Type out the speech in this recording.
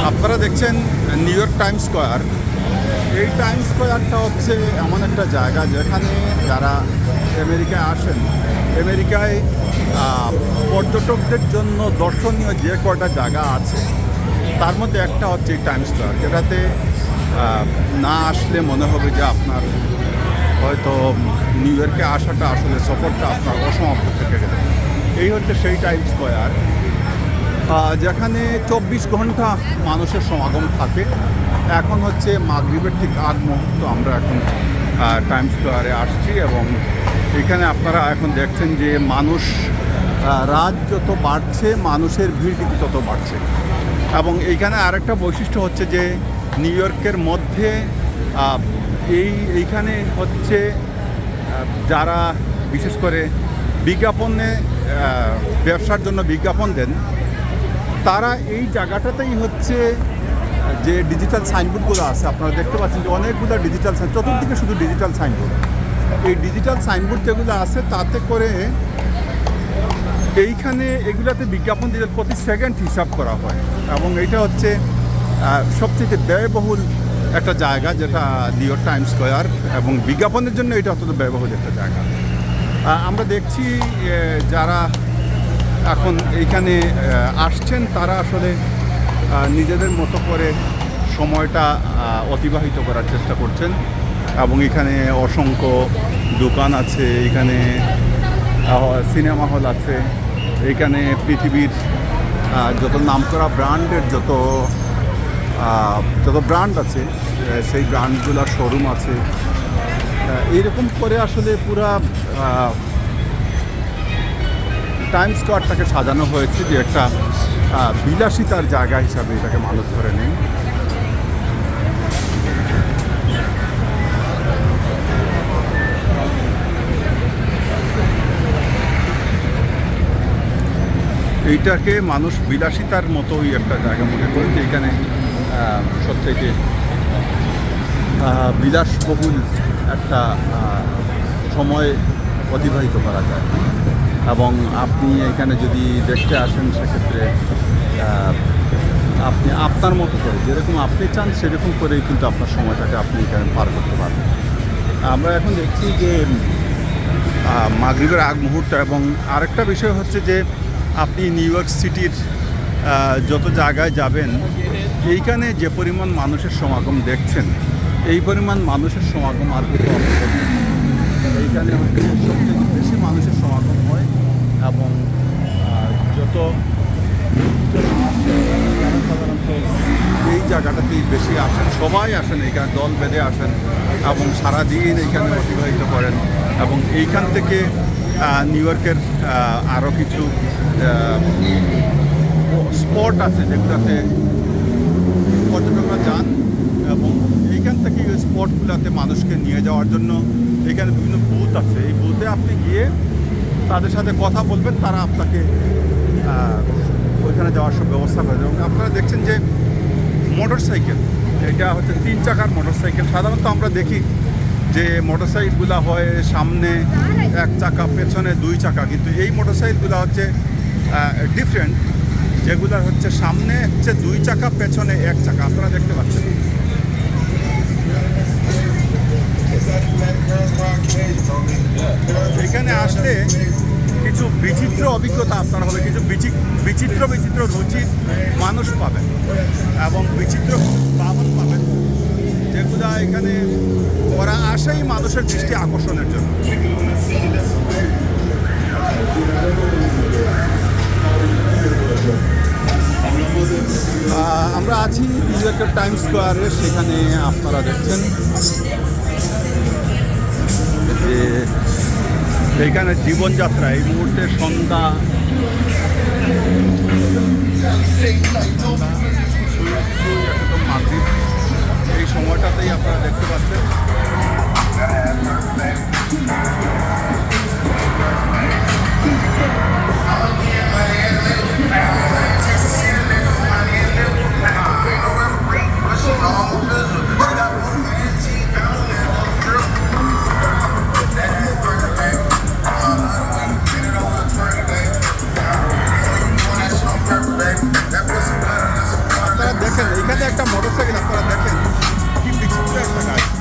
আপনারা দেখছেন new York Times square. এই টাইমস স্কোয়ারটা হচ্ছে এমন একটা জায়গা যেখানে যারা আমেরিকায় আসেন, আমেরিকায় পর্যটকদের জন্য দর্শনীয় যে কয়টা জায়গা আছে তার মধ্যে একটা হচ্ছে এই টাইমস স্কোয়ার, যেটাতে না আসলে মনে হবে যে আপনার হয়তো নিউ ইয়র্কে আসাটা আসলে সফরটা আপনার অসমাপ্ত থেকে গেলে। এই হচ্ছে সেই টাইমস স্কোয়ার যেখানে 24 ঘন্টা মানুষের সমাগম থাকে। এখন হচ্ছে মাগরিবের ঠিক আগ মুহূর্ত, আমরা এখন টাইমস স্কোয়ারে আসছি এবং এখানে আপনারা এখন দেখছেন যে মানুষ রাত যত বাড়ছে মানুষের ভিড় কিন্তু তত বাড়ছে। এবং এইখানে আরেকটা বৈশিষ্ট্য হচ্ছে যে নিউ ইয়র্কের মধ্যে এইখানে হচ্ছে যারা বিশেষ করে বিজ্ঞাপনে ব্যবসার জন্য বিজ্ঞাপন দেন, তারা এই জায়গাটাতেই হচ্ছে যে ডিজিটাল সাইনবোর্ডগুলো আছে আপনারা দেখতে পাচ্ছেন যে অনেকগুলো ডিজিটাল সাইন, চতুর্দিকে শুধু ডিজিটাল সাইনবোর্ড। এই ডিজিটাল সাইনবোর্ড যেগুলো আছে তাতে করে এইখানে এগুলাতে বিজ্ঞাপন দিলে প্রতি সেকেন্ড হিসাব করা হয় এবং এইটা হচ্ছে সবচেয়ে ব্যয়বহুল একটা জায়গা যেটা নিউ ইয়র্ক টাইমস স্কোয়ার, এবং বিজ্ঞাপনের জন্য এটা অত্যন্ত ব্যয়বহুল একটা জায়গা। আমরা দেখছি যারা এখন এইখানে আসছেন তারা আসলে নিজেদের মতো করে সময়টা অতিবাহিত করার চেষ্টা করছেন এবং এখানে অসংখ্য দোকান আছে, এখানে সিনেমা হল আছে, এখানে পৃথিবীর যত নামকরা ব্র্যান্ডের যত ব্র্যান্ড আছে সেই ব্র্যান্ডগুলোর শোরুম আছে। এইরকম করে আসলে পুরা টাইমস স্কোয়ারটাকে সাজানো হয়েছে যে একটা বিলাসিতার জায়গা হিসাবে এটাকে মানুষ ধরে নেই। এইটাকে মানুষ বিলাসিতার মতোই একটা জায়গা মনে করে যে এখানে সবথেকে বিলাসবহুল একটা সময় অতিবাহিত করা যায়। এবং আপনি এখানে যদি দেখতে আসেন সেক্ষেত্রে আপনি আপনার মতো করে যেরকম আপনি চান সেরকম করেই কিন্তু আপনার সময়টাকে আপনি এখানে পার করতে পারবেন। আমরা এখন দেখছি যে মাগরিবের আগ মুহূর্ত, এবং আরেকটা বিষয় হচ্ছে যে আপনি নিউ ইয়র্ক সিটির যত জায়গায় যাবেন এইখানে যে পরিমাণ মানুষের সমাগম দেখছেন, এই পরিমাণ মানুষের সমাগম আর কোথাও এইখানে হচ্ছে সবচেয়ে বেশি মানুষের সমাগম হয়। এবং যত সাধারণত এই জায়গাটাতেই বেশি আসেন, সবাই আসেন এখানে, দল বেঁধে আসেন এবং সারাদিন এইখানে অতিবাহিত করেন। এবং এইখান থেকে নিউ ইয়র্কের আরও কিছু স্পট আছে যেগুলোতে পর্যটকরা যান এবং এইখান থেকে এই স্পটগুলোতে মানুষকে নিয়ে যাওয়ার জন্য এখানে বিভিন্ন বুথ আছে। এই বুথে আপনি গিয়ে তাদের সাথে কথা বলবেন, তারা আপনাকে ওইখানে যাওয়ার সব ব্যবস্থা করে দেবে। আপনারা দেখছেন যে মোটর সাইকেল, এটা হচ্ছে 3 চাকার মোটর সাইকেল। সাধারণত আমরা দেখি যে মোটর সাইকেলগুলো হয় সামনে 1 চাকা, পেছনে 2 চাকা, কিন্তু এই মোটর সাইকেলগুলো হচ্ছে ডিফারেন্ট, যেগুলো হচ্ছে সামনে হচ্ছে 2 চাকা, পেছনে 1 চাকা। আপনারা দেখতে পাচ্ছেন এখানে আসলে কিছু বিচিত্র অভিজ্ঞতা আপনার হবে, কিছু বিচিত্র রুচির মানুষ পাবেন এবং বিচিত্র বাহন পাবেন, যেগুলো এখানে ওরা আসেই মানুষের দৃষ্টি আকর্ষণের জন্য। আমরা আছি নিউ ইয়র্কের টাইমস স্কোয়ারে। সেখানে আপনারা দেখছেন যে এইখানে জীবনযাত্রা এই মুহূর্তে সন্ধ্যা একদম মাগরিব, এই সময়টাতেই আপনারা দেখতে পাচ্ছেন এখানে একটা মোটরসাইকেল আপনারা দেখেন কি বিচিত্র একটা গাছ